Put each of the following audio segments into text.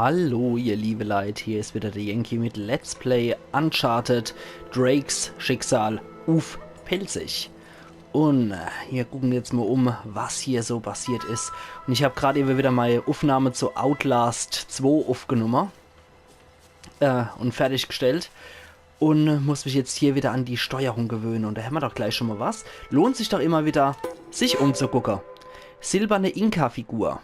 Hallo ihr liebe Leute, hier ist wieder der Yankee mit Let's Play Uncharted Drakes Schicksal Uff Pelzig. Und hier gucken wir jetzt mal was hier so passiert ist. Und ich habe gerade eben wieder meine Aufnahme zu Outlast 2 aufgenommen und fertiggestellt. Und muss mich jetzt hier wieder an die Steuerung gewöhnen. Und da haben wir doch gleich schon mal was. Lohnt sich doch immer wieder, sich umzugucken. Silberne Inka-Figur.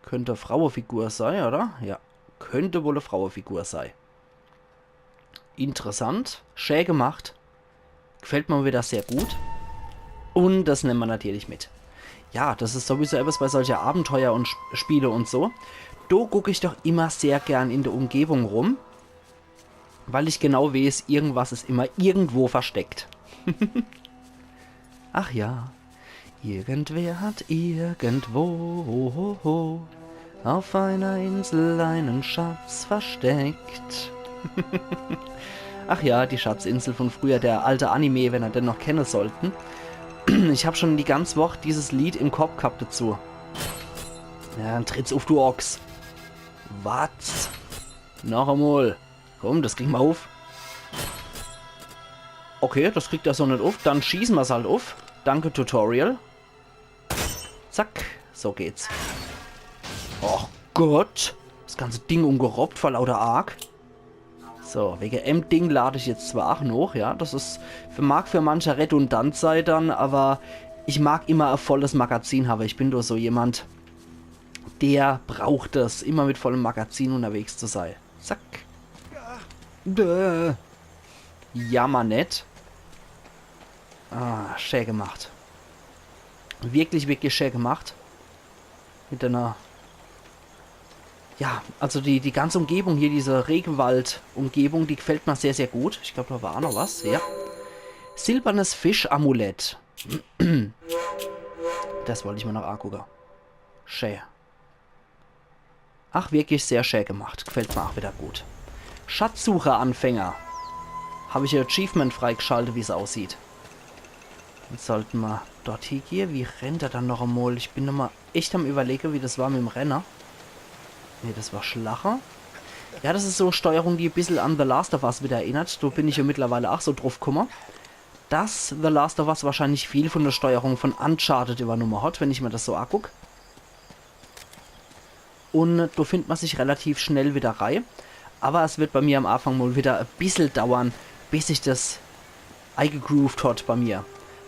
Könnte Frauenfigur sein, oder? Ja, könnte wohl eine Frauenfigur sein. Interessant. Schön gemacht. Gefällt mir wieder sehr gut. Und das nehmen wir natürlich mit. Ja, das ist sowieso etwas bei solchen Abenteuer und Spiele und so. Da gucke ich doch immer sehr gern in der Umgebung rum. Weil ich genau weiß, irgendwas ist immer irgendwo versteckt. Ach ja. Irgendwer hat irgendwo auf einer Insel einen Schatz versteckt. Ach ja, die Schatzinsel von früher, der alte Anime, wenn ihr den noch kennen sollten. Ich habe schon die ganze Woche dieses Lied im Kopf gehabt dazu. Ja, dann tritt's auf, du Ochs. Was? Noch einmal. Komm, das kriegen wir auf. Okay, das kriegt er so nicht auf. Dann schießen wir es halt auf. Danke, Tutorial. Zack, so geht's. Oh Gott, das ganze Ding umgerobbt vor lauter Arg. So, wegen M-Ding lade ich jetzt zwar auch noch, ja, das ist, mag für manche redundant sein dann, aber ich mag immer ein volles Magazin haben. Ich bin doch so jemand, der braucht es, immer mit vollem Magazin unterwegs zu sein. Zack. Jammer nett. Ah, schön gemacht. Wirklich, wirklich schön gemacht. Mit einer... Ja, also die ganze Umgebung hier, diese Regenwald-Umgebung, die gefällt mir sehr, sehr gut. Ich glaube, da war auch noch was. Ja. Silbernes Fisch-Amulett. Das wollte ich mir noch angucken. Schön. Ach, wirklich sehr schön gemacht. Gefällt mir auch wieder gut. Schatzsucher-Anfänger. Habe ich ein Achievement freigeschaltet, wie es aussieht. Jetzt sollten wir dort hier gehen. Wie rennt er dann noch einmal? Ich bin nochmal echt am Überlegen, wie das war mit dem Renner. Ne, das war Schlacher. Ja, das ist so eine Steuerung, die ein bisschen an The Last of Us wieder erinnert. Da bin ich ja mittlerweile auch so drauf gekommen, dass The Last of Us wahrscheinlich viel von der Steuerung von Uncharted übernommen hat, wenn ich mir das so angucke. Und da findet man sich relativ schnell wieder rein. Aber es wird bei mir am Anfang mal wieder ein bisschen dauern, bis sich das eingegroovt hat bei mir.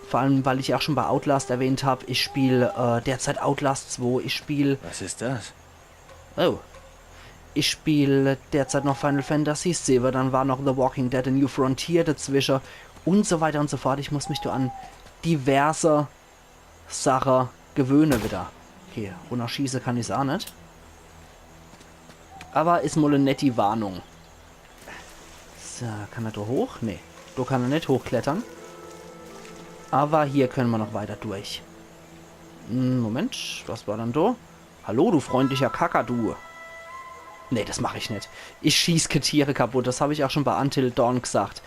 Vor allem, weil ich auch schon bei Outlast erwähnt habe, ich spiele derzeit Outlast 2, ich spiele... Was ist das? Oh. Ich spiele derzeit noch Final Fantasy 7, dann war noch The Walking Dead, A New Frontier dazwischen und so weiter und so fort. Ich muss mich da an diverse Sachen gewöhnen wieder. Okay, runterschießen kann ich es auch nicht. Aber ist mal eine nette Warnung. So, kann er da hoch? Nee, da kann er nicht hochklettern. Aber hier können wir noch weiter durch. Moment, was war dann da? Hallo, du freundlicher Kakadu. Nee, das mache ich nicht. Ich schieße Tiere kaputt. Das habe ich auch schon bei Until Dawn gesagt.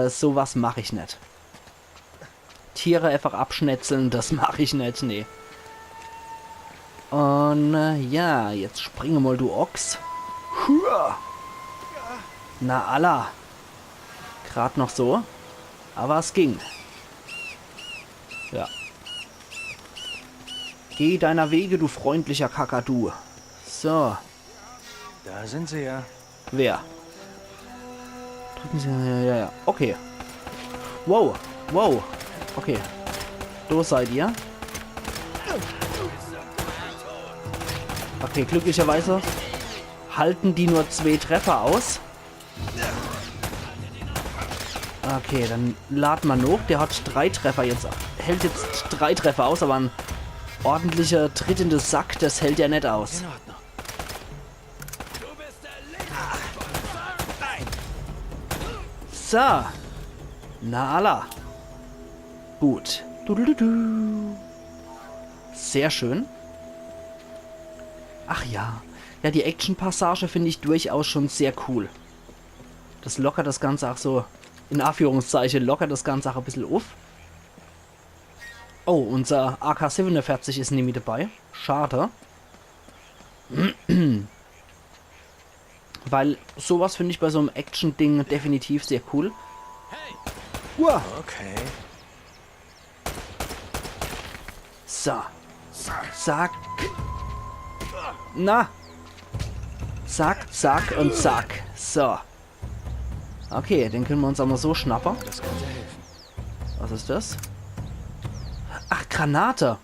Sowas mache ich nicht. Tiere einfach abschnetzeln, das mache ich nicht, nee. Und ja, jetzt springe mal, du Ochs. Hua. Na Allah. Gerade noch so. Aber es ging. Ja. Geh deiner Wege, du freundlicher Kakadu. So. Da sind sie ja. Wer? Drücken Sie... Ja. Okay. Wow. Wow. Okay. Da seid ihr. Okay, glücklicherweise halten die nur 2 Treffer aus. Okay, dann laden wir noch. Der hat 3 Treffer jetzt. Hält jetzt 3 Treffer aus, aber ein ordentlicher Tritt in den Sack, das hält ja nicht aus. In Ordnung. So. Na Allah. Gut. Sehr schön. Ach ja. Ja, die Action-Passage finde ich durchaus schon sehr cool. Das lockert das Ganze auch so, in Anführungszeichen, lockert das Ganze auch ein bisschen auf. Oh, unser AK-47 ist nämlich dabei. Schade. Weil sowas finde ich bei so einem Action-Ding definitiv sehr cool. Uah. Okay. So. Zack. Na. Zack, zack und zack. So. Okay, den können wir uns aber so schnappen. Das könnte helfen. Was ist das? Ach, Granate.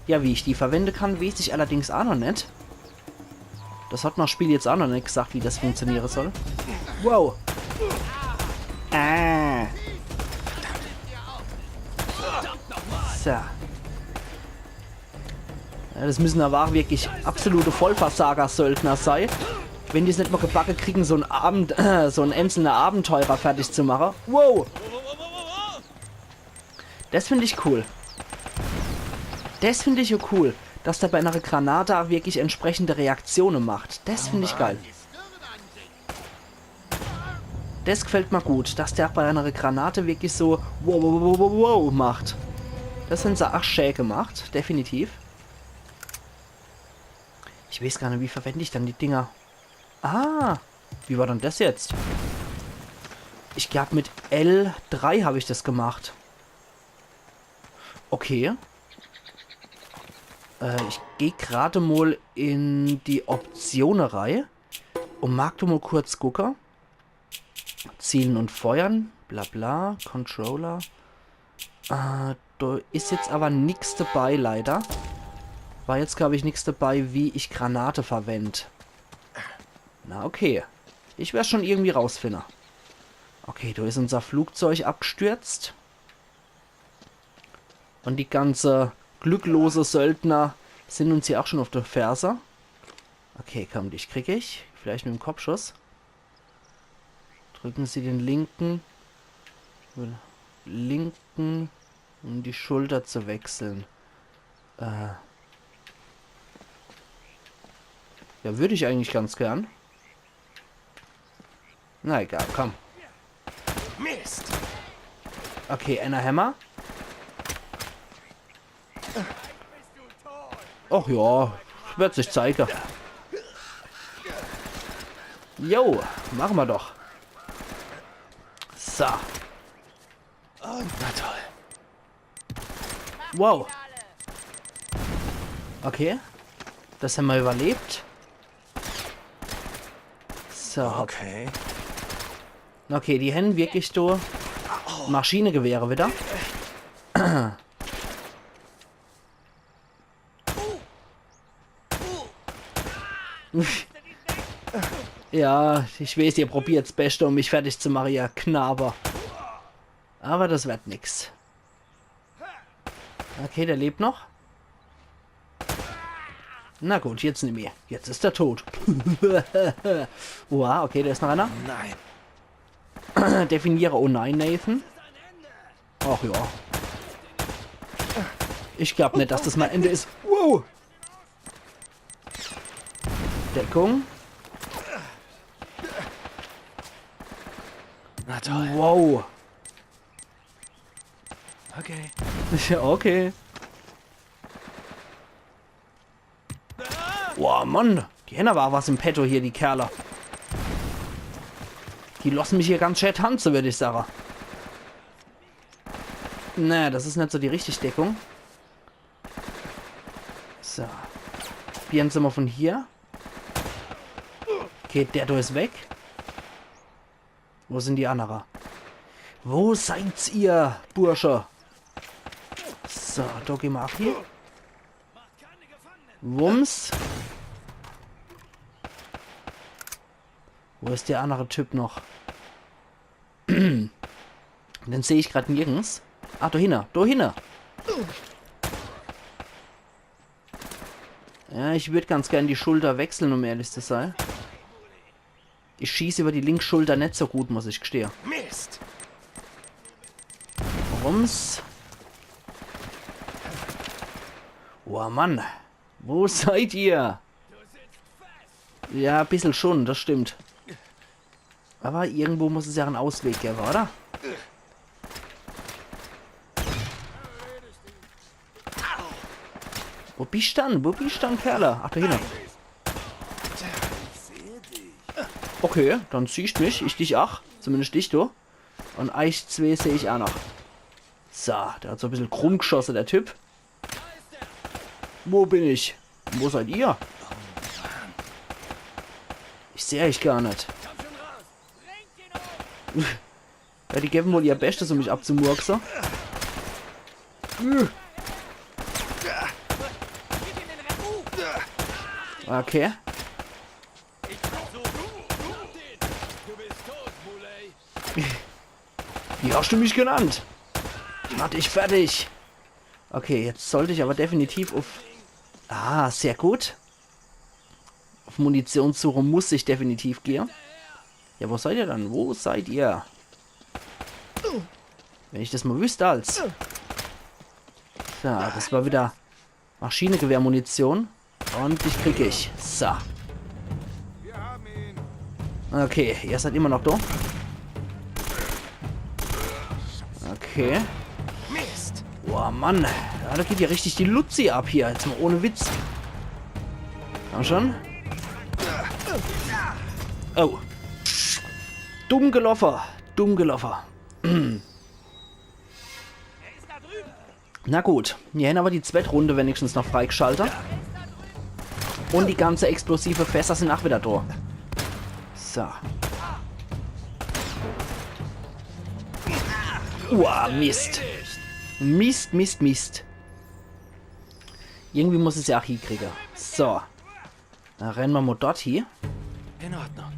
Ja, wie ich die verwenden kann, weiß ich allerdings auch noch nicht. Das hat das Spiel jetzt auch noch nicht gesagt, wie das funktionieren soll. Wow. So. Ja, das müssen aber auch wirklich absolute Vollversager-Söldner sein. Wenn die es nicht mal gebacken kriegen, so ein einzelner Abenteurer fertig zu machen. Wow. Das finde ich cool. Das finde ich ja cool, dass der bei einer Granate auch wirklich entsprechende Reaktionen macht. Das finde ich geil. Das gefällt mir gut, dass der auch bei einer Granate wirklich so wow macht. Das sind sie auch schön gemacht, definitiv. Ich weiß gar nicht, wie verwende ich dann die Dinger. Ah, wie war denn das jetzt? Ich glaube, mit L3 habe ich das gemacht. Okay. Ich gehe gerade mal in die Optionen-Reihe und mag du mal kurz gucken. Zielen und feuern, bla bla, Controller. Da ist jetzt aber nichts dabei, leider. War jetzt, glaube ich, nichts dabei, wie ich Granate verwende. Na, okay. Ich werde schon irgendwie rausfinden. Okay, da ist unser Flugzeug abgestürzt. Und die ganze glücklose Söldner sind uns hier auch schon auf der Ferse. Okay, komm, dich kriege ich. Vielleicht mit dem Kopfschuss. Drücken Sie den linken, um die Schulter zu wechseln. Ja, würde ich eigentlich ganz gern. Na egal, komm. Mist! Okay, einer Hammer. Ach ja, wird sich zeigen. Jo, machen wir doch. So. Oh, na toll. Wow. Okay. Das haben wir überlebt. So. Okay. Okay, die Hände wirklich durch. Maschinengewehre wieder. Ja, ich weiß, ihr probiert das Beste, um mich fertig zu machen, ihr Knaber. Aber das wird nix. Okay, der lebt noch. Na gut, jetzt nicht mehr. Jetzt ist er tot. Wow, okay, da ist noch einer. Nein. Definiere oh nein, Nathan. Ach ja. Ich glaube nicht, dass das mein Ende ist. Wow. Deckung. Na toll. Wow. Okay. Ja, okay. Wow, Mann. Die Hände war was im Petto hier, die Kerle. Die lassen mich hier ganz schön tanzen, würde ich sagen. Nee, das ist nicht so die richtige Deckung. So. Probieren Sie mal von hier. Okay, der da ist weg. Wo sind die anderen? Wo seid ihr, Bursche? So, da gehen wir ab hier. Wumms. Wo ist der andere Typ noch? Den sehe ich gerade nirgends. Ah, da hinten, da hinten. Ja, ich würde ganz gerne die Schulter wechseln, um ehrlich zu sein. Ich schieße über die Linksschulter nicht so gut, muss ich gestehen. Mist! Rums. Oh Mann. Wo seid ihr? Ja, ein bisschen schon, das stimmt. Aber irgendwo muss es ja einen Ausweg geben, oder? Wo bist du dann? Wo bist du dann, Kerle? Ach, da hinten. Okay, dann siehst du mich. Ich dich auch. Zumindest dich, du. Und euch zwei sehe ich auch noch. So, der hat so ein bisschen krumm geschossen, der Typ. Wo bin ich? Wo seid ihr? Ich sehe euch gar nicht. Ja, die geben wohl ihr Bestes, um mich abzumurksen. Okay. Wie hast du mich genannt? Ich mach dich fertig. Okay, jetzt sollte ich aber definitiv auf... Ah, sehr gut. Auf Munitionssuche muss ich definitiv gehen. Ja, wo seid ihr dann? Wo seid ihr? Wenn ich das mal wüsste als... So, das war wieder Maschinengewehrmunition. Und die kriege ich. So. Okay, ihr seid immer noch da. Okay. Mist. Boah, Mann. Ja, da geht ja richtig die Luzi ab hier. Jetzt mal ohne Witz. Komm schon. Oh. Dumm gelaufen. Dumm gelaufen. Na gut. Hier haben aber die Zwettrunde wenigstens noch freigeschaltet. Und die ganze explosive Fässer sind auch wieder da. So. Uah, Mist. Mist, Mist, Mist. Irgendwie muss es ja auch hinkriegen. So. Dann rennen wir mal dort hier. In Ordnung.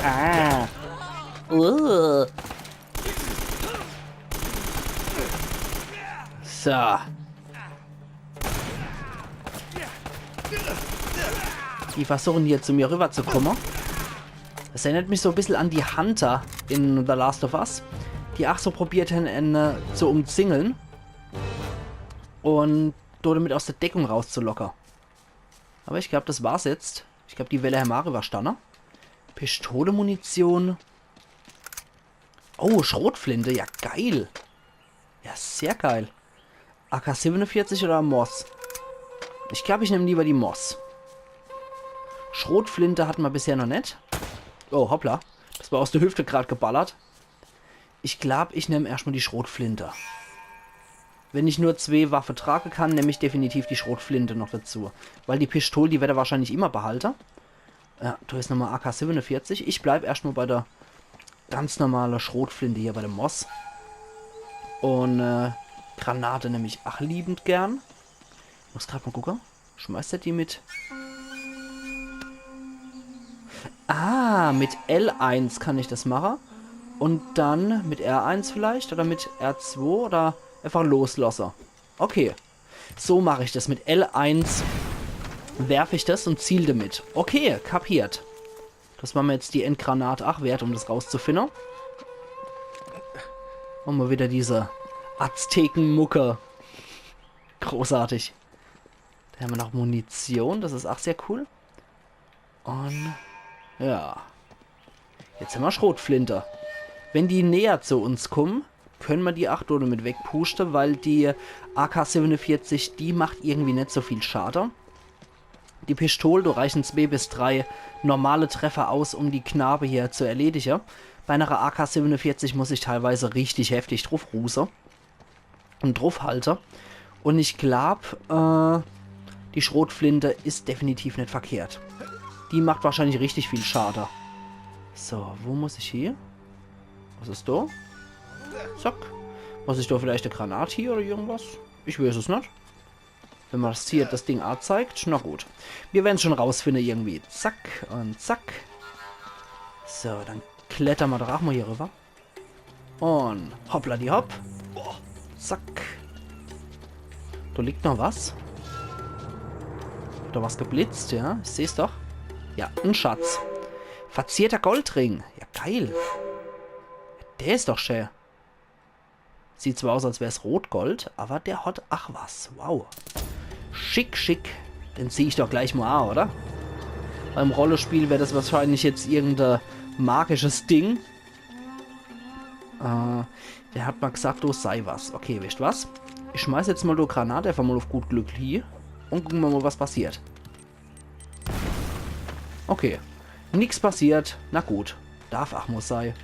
Ah. So. Die versuchen hier zu mir rüber zu kommen. Das erinnert mich so ein bisschen an die Hunter in The Last of Us, die auch so probiert haben, zu umzingeln und damit aus der Deckung rauszulocken. Aber ich glaube, das war's jetzt. Ich glaube, die Welle haben wir überstanden. Pistole, Munition. Oh, Schrotflinte. Ja, geil. Ja, sehr geil. AK-47 oder Moss? Ich glaube, ich nehme lieber die Moss. Schrotflinte hatten wir bisher noch nicht. Oh, hoppla. Das war aus der Hüfte gerade geballert. Ich glaube, ich nehme erstmal die Schrotflinte. Wenn ich nur 2 Waffen tragen kann, nehme ich definitiv die Schrotflinte noch dazu. Weil die Pistole, die werde ich wahrscheinlich immer behalten. Ja, du hast nochmal AK-47. Ich bleibe erstmal bei der ganz normalen Schrotflinte hier bei dem Moss. Und Granate nehme ich auch liebend gern. Ich muss gerade mal gucken. Schmeißt er die mit... Ah, mit L1 kann ich das machen. Und dann mit R1 vielleicht. Oder mit R2 oder einfach loslassen. Okay. So mache ich das. Mit L1 werfe ich das und ziele damit. Okay, kapiert. Das war mir jetzt die Endgranate auch wert, um das rauszufinden. Und mal wieder diese Aztekenmucke. Großartig. Da haben wir noch Munition. Das ist auch sehr cool. Und... ja. Jetzt haben wir Schrotflinte. Wenn die näher zu uns kommen, können wir die 8 oder mit wegpusten, weil die AK-47, die macht irgendwie nicht so viel Schaden. Die Pistole, da reichen 2 bis 3 normale Treffer aus, um die Knabe hier zu erledigen. Bei einer AK-47 muss ich teilweise richtig heftig drauf rusen und drauf halten. Und ich glaube, die Schrotflinte ist definitiv nicht verkehrt. Die macht wahrscheinlich richtig viel Schaden. So, wo muss ich hier? Was ist da? Zack. Muss ich da vielleicht eine Granate hier oder irgendwas? Ich weiß es nicht. Wenn man das hier das Ding A zeigt, na gut. Wir werden es schon rausfinden irgendwie. Zack und zack. So, dann klettern wir doch auch mal hier rüber. Und hoppla die hopp. Zack. Da liegt noch was. Hat da was geblitzt, ja? Ich sehe es doch. Ja, ein Schatz. Verzierter Goldring. Ja, geil. Der ist doch schön. Sieht zwar aus, als wäre es Rotgold, aber der hat... ach was, wow. Schick, schick. Den ziehe ich doch gleich mal an, oder? Beim Rollenspiel wäre das wahrscheinlich jetzt irgendein magisches Ding. Der hat mal gesagt, oh, sei was. Okay, wisst was? Ich schmeiß jetzt mal die Granate einfach mal auf gut Glück hier. Und gucken wir mal, was passiert. Okay. Nichts passiert. Na gut. Darf auch muss sein.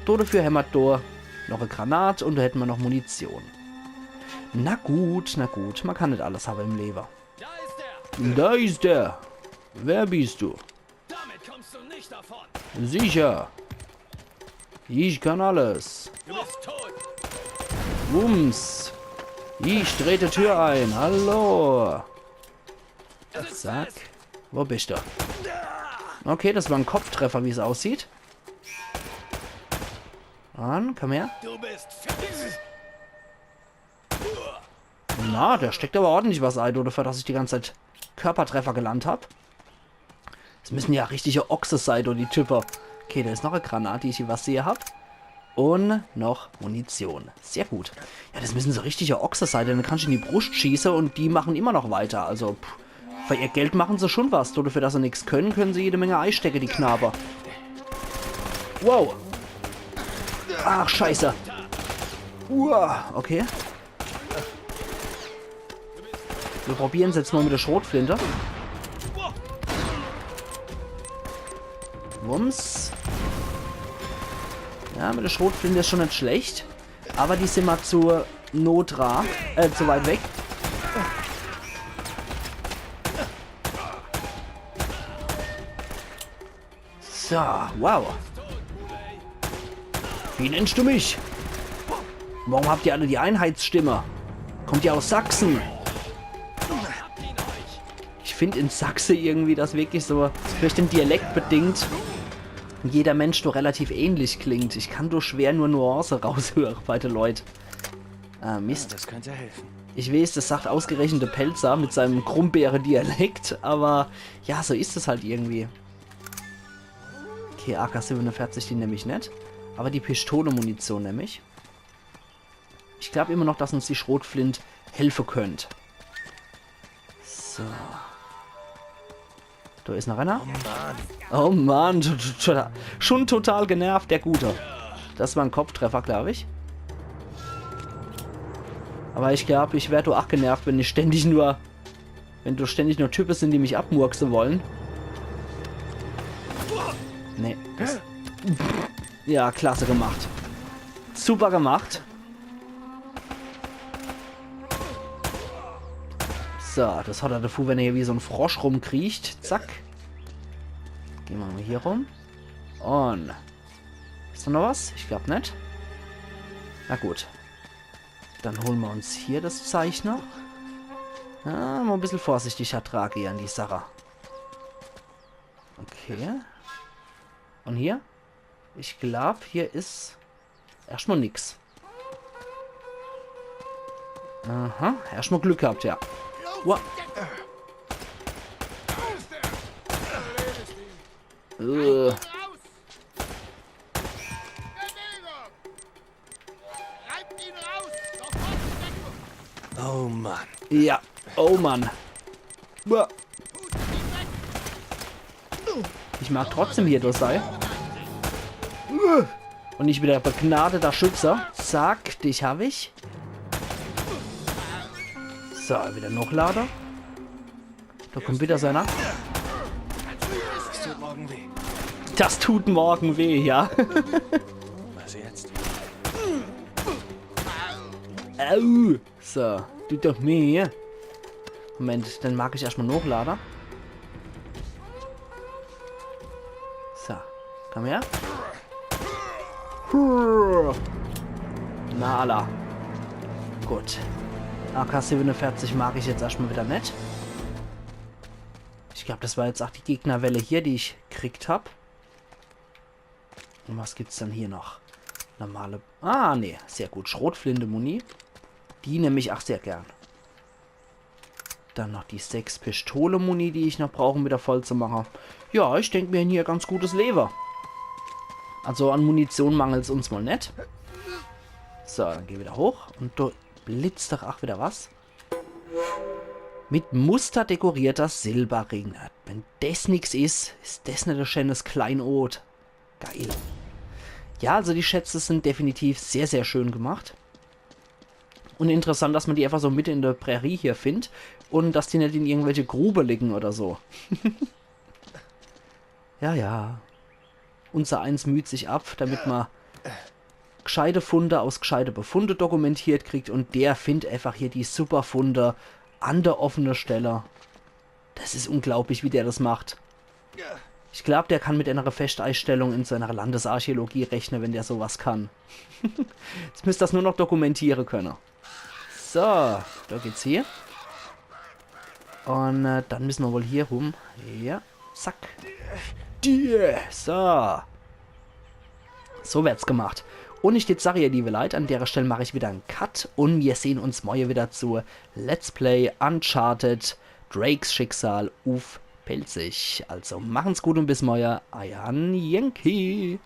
Dafür hämmert da noch eine Granate und da hätten wir noch Munition. Na gut, na gut. Man kann nicht alles haben im Leben. Da ist er! Da ist der. Wer bist du? Damit kommst du nicht davon! Sicher. Ich kann alles. Du bist tot! Wumms. Ich trete Tür ein. Hallo. Es ist Zack. fest. Wo bist du? Okay, das war ein Kopftreffer, wie es aussieht. An, komm her. Du bist fest! Na, der steckt aber ordentlich was ein, oder für dass ich die ganze Zeit Körpertreffer gelandet habe. Das müssen ja richtige Ochse sein, oder die Typer. Okay, da ist noch eine Granate, die ich hier was sehe habe. Und noch Munition. Sehr gut. Ja, das müssen so richtige Ochse sein, denn dann kannst du in die Brust schießen und die machen immer noch weiter. Also, für ihr Geld machen sie schon was. Oder für das sie nichts können, können sie jede Menge Eistecken, die Knaber. Wow. Ach, scheiße. Uah, okay. Wir probieren es jetzt mal mit der Schrotflinte. Wumms. Ja, mit der Schrotflinte ist schon nicht schlecht. Aber die sind mal zu zu weit weg. So, wow. Wie nennst du mich? Warum habt ihr alle die Einheitsstimme? Kommt ihr aus Sachsen? Ich finde in Sachse irgendwie das wirklich so, durch den Dialekt bedingt, jeder Mensch doch relativ ähnlich klingt. Ich kann doch schwer nur Nuance raushören bei den Leuten. Mist. Das könnte helfen. Ich weiß, das sagt ausgerechnet der Pelzer mit seinem Grumbeere-Dialekt, aber ja, so ist es halt irgendwie. Okay, AK-47, die nehme ich nicht. Aber die Pistole-Munition nehme ich. Ich glaube immer noch, dass uns die Schrotflint helfen könnte. So. Da ist noch einer. Oh Mann, schon total genervt, der Gute. Das war ein Kopftreffer, glaube ich. Aber ich glaube, ich werde auch genervt, wenn du ständig nur Typen sind, die mich abmurksen wollen. Nee. Ja, klasse gemacht. Super gemacht. So, das hat er dafür, wenn er hier wie so ein Frosch rumkriecht. Zack. Gehen wir mal hier rum. Und. Ist da noch was? Ich glaube nicht. Na gut. Dann holen wir uns hier das Zeichner. Ah, mal ein bisschen vorsichtig ertrage hier an die Sache. Okay. Und hier? Ich glaube, hier ist erstmal nix. Aha, erstmal Glück gehabt, ja. Wow. Oh Mann. Ja, oh Mann. Uah. Ich mag trotzdem hier durch sein. Und ich bin der begnadeter Schützer. Zack, dich habe ich. So, wieder noch Lader. Da kommt wieder seiner. Das tut morgen weh. Das tut morgen weh, ja. Was jetzt? Au. So, du doch mehr. Moment, dann mag ich erstmal Hochlader. So, komm her. Na alla. Gut. AK-47 mag ich jetzt erstmal wieder nicht. Ich glaube, das war jetzt auch die Gegnerwelle hier, die ich gekriegt habe. Und was gibt's dann hier noch? Normale... Ah, nee. Sehr gut. Schrotflinte-Muni. Die nehme ich auch sehr gern. Dann noch die 6 Pistole-Muni, die ich noch brauche, um wieder voll zu machen. Ja, ich denke mir hier ganz gutes Lever. Also an Munition mangelt es uns mal nicht. So, dann geh wieder hoch. Und da blitzt doch auch wieder was. Mit Muster dekorierter Silberring. Wenn das nichts ist, ist das nicht ein schönes Kleinod. Geil. Ja, also die Schätze sind definitiv sehr, sehr schön gemacht. Und interessant, dass man die einfach so mitten in der Prärie hier findet und dass die nicht in irgendwelche Grube liegen oder so. Ja, ja. Unser Eins müht sich ab, damit man gescheite Funde aus gescheite Befunde dokumentiert kriegt und der findet einfach hier die super Funde an der offenen Stelle. Das ist unglaublich, wie der das macht. Ich glaube, der kann mit einer Festeinstellung in seiner Landesarchäologie rechnen, wenn der sowas kann. Jetzt müsst ihr das nur noch dokumentieren können. So, da geht's hier. Und dann müssen wir wohl hier rum. Ja, zack. So. So wird's gemacht. Und ich jetzt sage ihr, liebe Leute, an der Stelle mache ich wieder einen Cut und wir sehen uns morgen wieder zu Let's Play Uncharted Drakes Schicksal auf Pelzig. Also machen's gut und bis morgen. Euer Yankee.